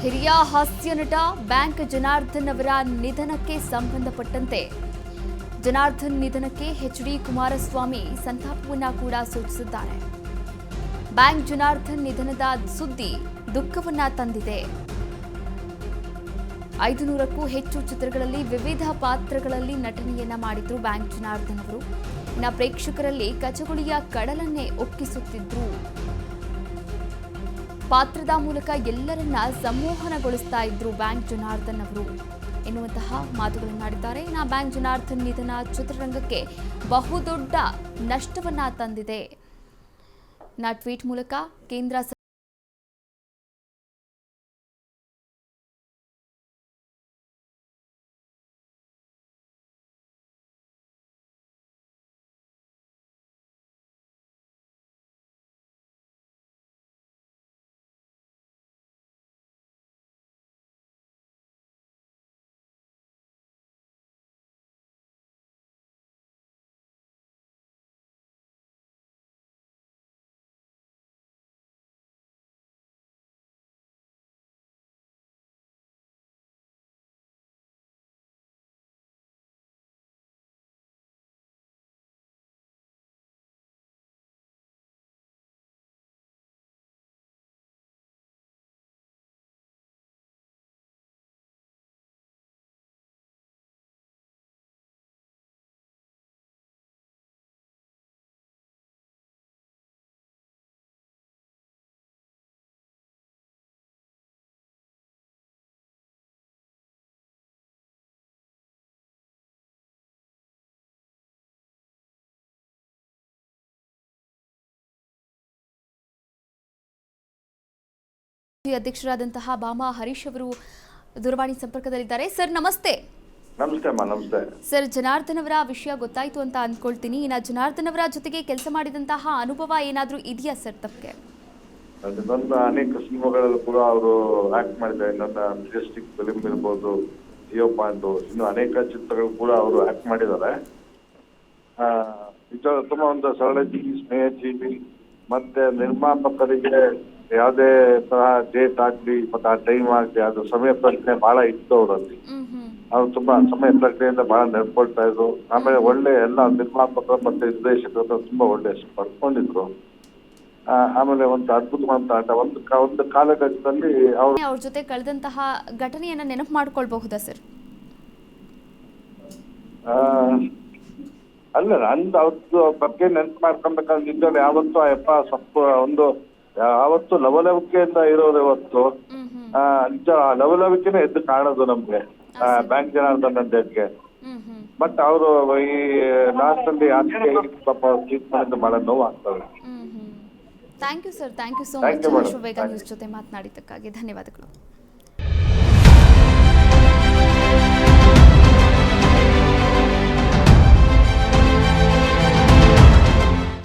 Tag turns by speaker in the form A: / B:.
A: ಹಿರಿಯ ಹಾಸ್ಯ ನಟ ಬ್ಯಾಂಕ್ ಜನಾರ್ದನ್ ಅವರ ನಿಧನಕ್ಕೆ ಸಂಬಂಧಪಟ್ಟಂತೆ ಜನಾರ್ದನ್ ನಿಧನಕ್ಕೆ ಎಚ್.ಡಿ. ಕುಮಾರಸ್ವಾಮಿ ಸಂತಾಪವನ್ನ ಕೂಡ ಸೂಚಿಸಿದ್ದಾರೆ. ಬ್ಯಾಂಕ್ ಜನಾರ್ದನ್ ನಿಧನದ ಸುದ್ದಿ ದುಃಖವನ್ನ ತಂದಿದೆ. 500ಕ್ಕೂ ಹೆಚ್ಚು ಚಿತ್ರಗಳಲ್ಲಿ ವಿವಿಧ ಪಾತ್ರಗಳಲ್ಲಿ ನಟನೆಯನ್ನ ಮಾಡಿದ್ರು ಬ್ಯಾಂಕ್ ಜನಾರ್ದನ್ ಅವರು. ಇನ್ನು ಪ್ರೇಕ್ಷಕರಲ್ಲಿ ಕಚಗುಳಿಯ ಕಡಲನ್ನೇ ಒಕ್ಕಿಸುತ್ತಿದ್ರು. ಪಾತ್ರದ ಮೂಲಕ ಎಲ್ಲರನ್ನ ಸಂಮೋಹನಗೊಳಿಸ್ತಾ ಇದ್ರು ಬ್ಯಾಂಕ್ ಜನಾರ್ದನ್ ಅವರು ಎನ್ನುವಂತಹ ಮಾತುಗಳನ್ನಾಡಿದ್ದಾರೆ. ಇನ್ನು ಬ್ಯಾಂಕ್ ಜನಾರ್ದನ್ ನಿಧನ ಚಿತ್ರರಂಗಕ್ಕೆ ಬಹುದೊಡ್ಡ ನಷ್ಟವನ್ನ ತಂದಿದೆ. ಟ್ವೀಟ್ ಮೂಲಕ ಕೇಂದ್ರ ಅಧ್ಯಕ್ಷರಾದಂತಹ ಬಾಮಾ ಹರೀಶ್ ಅವರು ದೂರವಾಣಿ ಸಂಪರ್ಕದಲ್ಲಿದ್ದಾರೆ. ಸರ್ ನಮಸ್ತೆ.
B: ನಮಸ್ತೆ ಅಮ್ಮ. ನಮಸ್ತೆ
A: ಸರ್, ಜನಾರ್ದನ್ ಅವರ ವಿಷಯ ಗೊತ್ತಾಯ್ತು ಅಂತ ಅಂದ್ಕೊಳ್ತೀನಿ. ಇನ್ನು ಜನಾರ್ದನ್ ಅವರ ಜೊತೆಗೆ ಕೆಲಸ ಮಾಡಿದಂತಹ ಅನುಭವ ಏನಾದರೂ ಇದೆಯಾ ಸರ್ ತಮಗೆ?
B: ನನ್ನ ಅನೇಕ ಸಿನಿಮಾಗಳಲ್ಲೂ ಕೂಡ ಅವರು ಆಕ್ಟ್ ಮಾಡಿದ್ದಾರೆ. ನನ್ನ ಮೆಜೆಸ್ಟಿಕ್ ಫಿಲ್ಮ್ ಇರ್ಬೋದು, ಜಿಯೋ ಪಾಯಿಂಟ್, ಇನ್ನು ಅನೇಕ ಚಿತ್ರಗಳು ಕೂಡ ಅವರು ಆಕ್ಟ್ ಮಾಡಿದ್ದಾರೆ. ತುಂಬಾ ಒಂದು ಸರಳ ಜೀವಿ, ಸ್ನೇಹ ಜೀವಿ, ಮತ್ತೆ ನಿರ್ಮಾಪಕರಿಗೆ ಯಾವುದೇ ತರಹ ಡೇಟ್ ಆಗ್ಲಿ ಮತ್ತೆ ಆ ಟೈಮ್ ಆಗ್ಲಿ ಅದು ಸಮಯ ಪ್ರಜ್ಞೆ ಬಹಳ ಇತ್ತು ಅವರಲ್ಲಿ. ಅವ್ರು ತುಂಬಾ ಸಮಯ ಪ್ರಜ್ಞೆಯಿಂದ ಬಹಳ ನಡ್ಕೊಳ್ತಾ ಇದ್ರು. ಆಮೇಲೆ ಒಳ್ಳೆ ಎಲ್ಲ ನಿರ್ಮಾಪಕರು ಮತ್ತೆ ನಿರ್ದೇಶಕರು ತುಂಬಾ ಒಳ್ಳೆ ಪಡ್ಕೊಂಡಿದ್ರು. ಆಮೇಲೆ ಒಂದು ಅದ್ಭುತವಾದ ಆಟ ಒಂದು ಕಾಲಘಟ್ಟದಲ್ಲಿ
A: ಅವ್ರ ಜೊತೆ ಕಳೆದಂತಹ ಘಟನೆಯನ್ನ ನೆನಪು ಮಾಡ್ಕೊಳ್ಬಹುದಾ ಸರ್?
B: ಅಲ್ಲ, ನಂದು ಅವ್ರದ್ದು ಬಗ್ಗೆ ನೆನಪು ಮಾಡ್ಕೊಬೇಕಂದ್ರೆ ನಿಜವಾಗ್ಲೂ ಯಾವತ್ತು ಒಂದು ಯಾವತ್ತು ಲವಲವಿಕೆಯಿಂದ ಇರೋದು ಇವತ್ತು ನಿಜ ಲವಲವಿಕೆನೇ ಎದ್ದು ಕಾಣೋದು ನಮ್ಗೆ ಬ್ಯಾಂಕ್ ಜನಾರ್ದನ್ ಅಂದೇಟ್ಗೆ. ಬಟ್ ಅವರು ಈ ಲಾಸ್ಟ್ ಅಲ್ಲಿ ಪಾಪ ಟ್ರೀಟ್ ಮಾಡಿದ್ದು ಬಹಳ ನೋವು ಆಗ್ತದೆ.
A: Thank you sir, thank you so much. Vega news ಜೊತೆ ಮಾತನಾಡಿದ್ದಕ್ಕಾಗಿ ಧನ್ಯವಾದಗಳು.